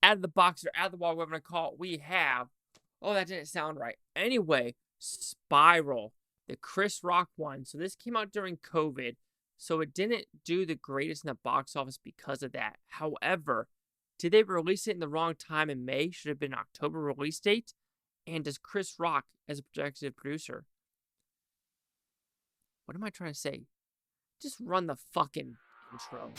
out of the box or out of the wall, whatever I call it, we have, oh, that didn't sound right. Anyway, Spiral, the Chris Rock one. So this came out during COVID, so it didn't do the greatest in the box office because of that. However, did they release it in the wrong time in May? Should have been October release date. And does Chris Rock, as a executive producer, what am I trying to say? Just run the fucking intro.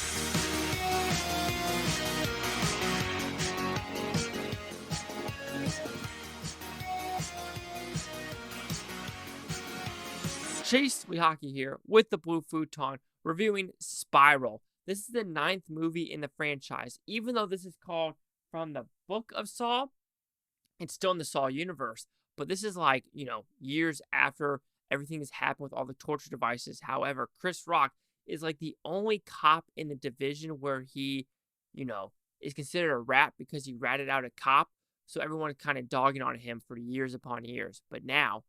Chase Hockey here with the Blue Futon, reviewing Spiral. This is the 9th movie in the franchise. Even though this is called from the book of Saw, it's still in the Saw universe. But this is like, years after everything has happened with all the torture devices. However, Chris Rock is like the only cop in the division where he, is considered a rat because he ratted out a cop. So everyone kind of dogging on him for years upon years. But now,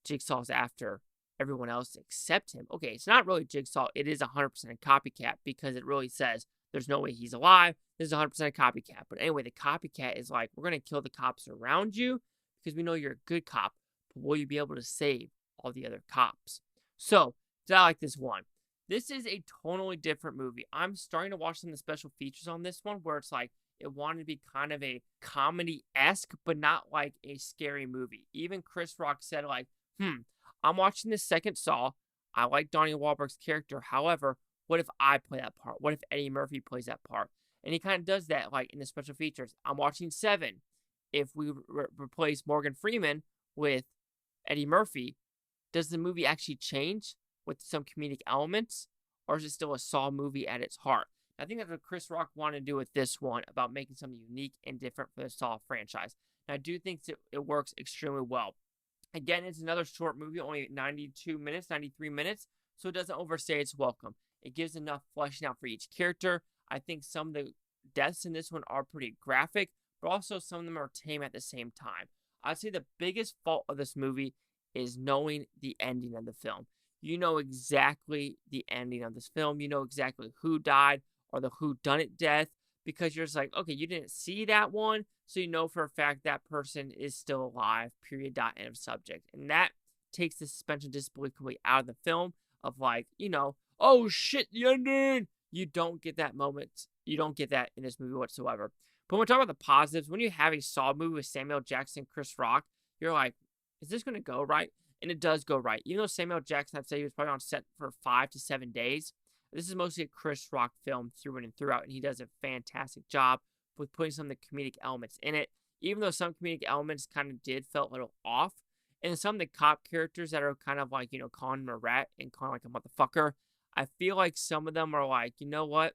Jigsaw's after everyone else except him. Okay, it's not really Jigsaw. It is 100% a copycat because it really says there's no way he's alive. This is 100% a copycat. But anyway, the copycat is like, we're going to kill the cops around you because we know you're a good cop. But will you be able to save all the other cops? So, did I like this one? This is a totally different movie. I'm starting to watch some of the special features on this one where it's like, it wanted to be kind of a comedy-esque, but not like a scary movie. Even Chris Rock said like, I'm watching this second Saw. I like Donnie Wahlberg's character. However, what if I play that part? What if Eddie Murphy plays that part? And he kind of does that like in the special features. I'm watching 7. If we replace Morgan Freeman with Eddie Murphy, does the movie actually change with some comedic elements? Or is it still a Saw movie at its heart? I think that's what Chris Rock wanted to do with this one about making something unique and different for the Saw franchise. And I do think it works extremely well. Again, it's another short movie, only 92 minutes, 93 minutes, so it doesn't overstay its welcome. It gives enough fleshing out for each character. I think some of the deaths in this one are pretty graphic, but also some of them are tame at the same time. I'd say the biggest fault of this movie is knowing the ending of the film. You know exactly the ending of this film. You know exactly who died or the whodunit death because you're just like, okay, you didn't see that one, so you know for a fact that person is still alive, period, dot, end of subject. And that takes the suspension of disbelief completely out of the film of like, oh shit, the ending! You don't get that moment. You don't get that in this movie whatsoever. But when we talk about the positives, when you have a Saw movie with Samuel Jackson, Chris Rock, you're like, is this going to go right? And it does go right. Even though Samuel Jackson, I'd say he was probably on set for 5 to 7 days, this is mostly a Chris Rock film through and throughout, and he does a fantastic job with putting some of the comedic elements in it, even though some comedic elements kind of felt a little off. And some of the cop characters that are kind of like, calling him a rat and calling like a motherfucker, I feel like some of them are like, you know what?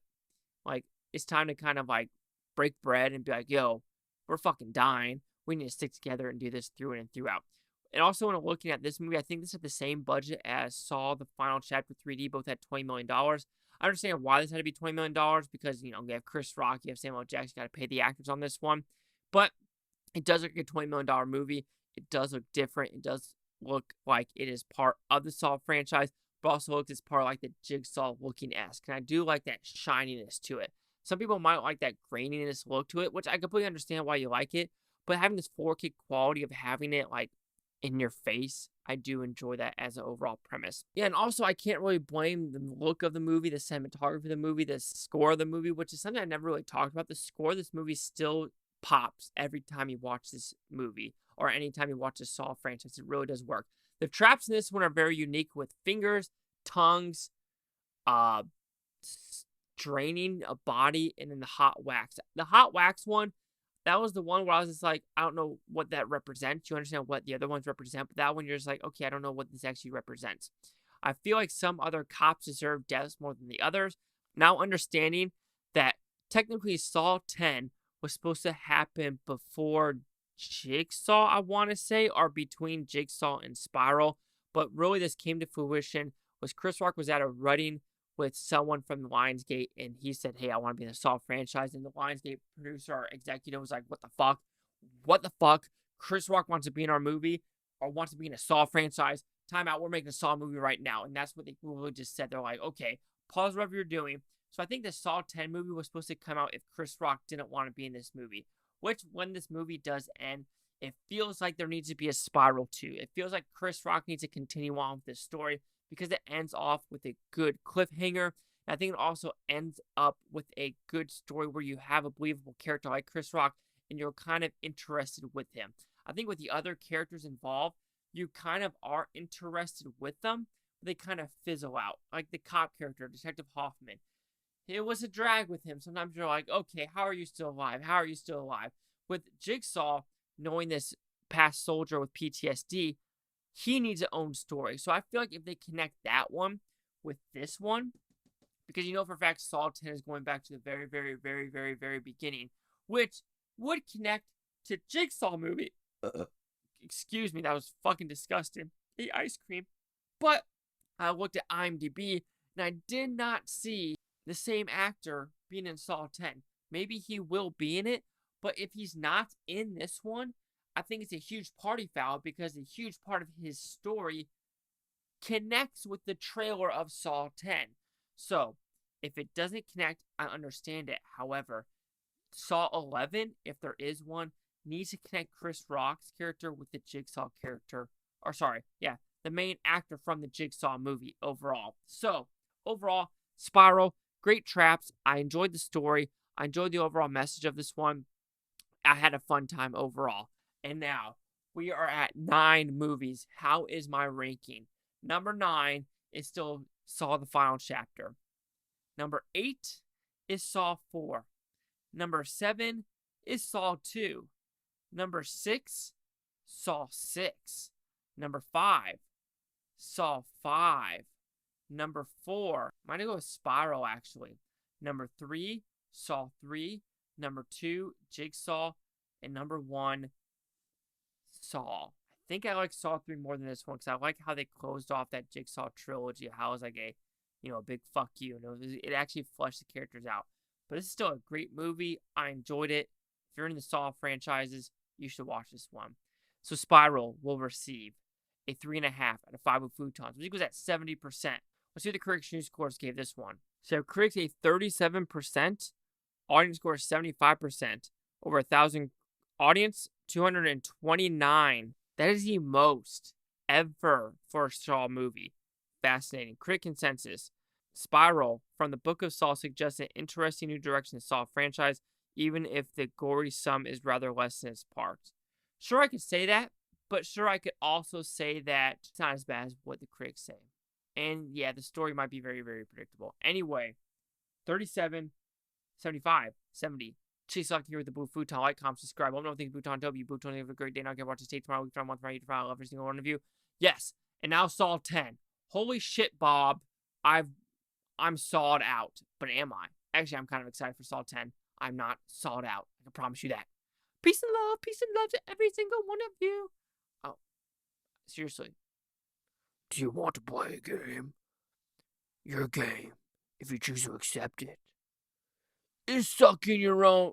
Like, it's time to kind of like break bread and be like, yo, we're fucking dying. We need to stick together and do this through and throughout. And also, when I'm looking at this movie, I think this had the same budget as Saw, the Final Chapter 3D, both had $20 million. I understand why this had to be $20 million because, you have Chris Rock, you have Samuel Jackson, you got to pay the actors on this one. But it does look like a $20 million movie. It does look different. It does look like it is part of the Saw franchise, but also looks as part of like the Jigsaw looking-esque. And I do like that shininess to it. Some people might like that graininess look to it, which I completely understand why you like it. But having this 4K quality of having it like in your face, I do enjoy that as an overall premise. Yeah, and also I can't really blame the look of the movie, the cinematography of the movie, the score of the movie, which is something I never really talked about. The score of this movie still pops every time you watch this movie or anytime you watch the Saw franchise. It really does work. The traps in this one are very unique with fingers, tongues, draining a body, and then the hot wax. The hot wax one, that was the one where I was just like, I don't know what that represents. You understand what the other ones represent, but that one you're just like, okay, I don't know what this actually represents. I feel like some other cops deserve deaths more than the others. Now understanding that technically Saw 10 was supposed to happen before Jigsaw, I want to say, or between Jigsaw and Spiral, but really this came to fruition was Chris Rock was at a wedding with someone from the Lionsgate, and he said, hey, I want to be in the Saw franchise, and the Lionsgate producer or executive was like, what the fuck? What the fuck? Chris Rock wants to be in our movie, or wants to be in a Saw franchise. Time out, we're making a Saw movie right now, and that's what they really just said. They're like, okay, pause whatever you're doing, So I think the Saw 10 movie was supposed to come out if Chris Rock didn't want to be in this movie. Which, when this movie does end, it feels like there needs to be a Spiral 2. It feels like Chris Rock needs to continue on with this story because it ends off with a good cliffhanger. And I think it also ends up with a good story where you have a believable character like Chris Rock and you're kind of interested with him. I think with the other characters involved, you kind of are interested with them, but they kind of fizzle out. Like the cop character, Detective Hoffman. It was a drag with him. Sometimes you're like, okay, how are you still alive? How are you still alive? With Jigsaw, knowing this past soldier with PTSD, he needs his own story. So I feel like if they connect that one with this one, because you know for a fact Saw 10 is going back to the very, very, very, very, very beginning, which would connect to Jigsaw movie. Excuse me, that was fucking disgusting. Ate ice cream. But I looked at IMDb and I did not see the same actor being in Saw 10. Maybe he will be in it, but if he's not in this one, I think it's a huge party foul because a huge part of his story connects with the trailer of Saw 10. So, if it doesn't connect, I understand it. However, Saw 11, if there is one, needs to connect Chris Rock's character with the Jigsaw character. Or sorry, yeah, the main actor from the Jigsaw movie overall. So, overall, Spiral, great traps. I enjoyed the story. I enjoyed the overall message of this one. I had a fun time overall. And now, we are at 9 movies. How is my ranking? Number 9 is still Saw the Final Chapter. Number 8 is Saw 4. Number 7 is Saw 2. Number 6, Saw 6. Number 5, Saw 5. Number 4, I'm going to go with Spiral actually. Number 3, Saw 3. Number 2, Jigsaw. And number 1, Saw. I think I like Saw 3 more than this one because I like how they closed off that Jigsaw trilogy. How it was like a, a big fuck you. It actually fleshed the characters out. But this is still a great movie. I enjoyed it. If you're in the Saw franchises, you should watch this one. So Spiral will receive a 3.5 out of 5 with Futons, which equals at 70%. Let's see what the critics' news scores gave this one. So critics a 37%, audience score 75%, over 1,000 audience 229. That is the most ever for a Saw movie. Fascinating. Critic consensus. Spiral from the Book of Saw suggests an interesting new direction to Saw franchise, even if the gory sum is rather less than its parts. Sure, I could say that, but sure, I could also say that it's not as bad as what the critics say. And yeah, the story might be very, very predictable. Anyway, 37, 75, 70. Chase Lock here with the Blue Futon. Like, comment, subscribe. Let me know what you think of Futon W. Futon, have a great day. Now, get watch the state tomorrow. Week from month, right? I love every single one of you. Yes, and now Saw 10. Holy shit, Bob. I'm sawed out. But am I? Actually, I'm kind of excited for Saw 10. I'm not sawed out. I can promise you that. Peace and love to every single one of you. Oh, seriously. Do you want to play a game? Your game, if you choose to accept it, is sucking your own.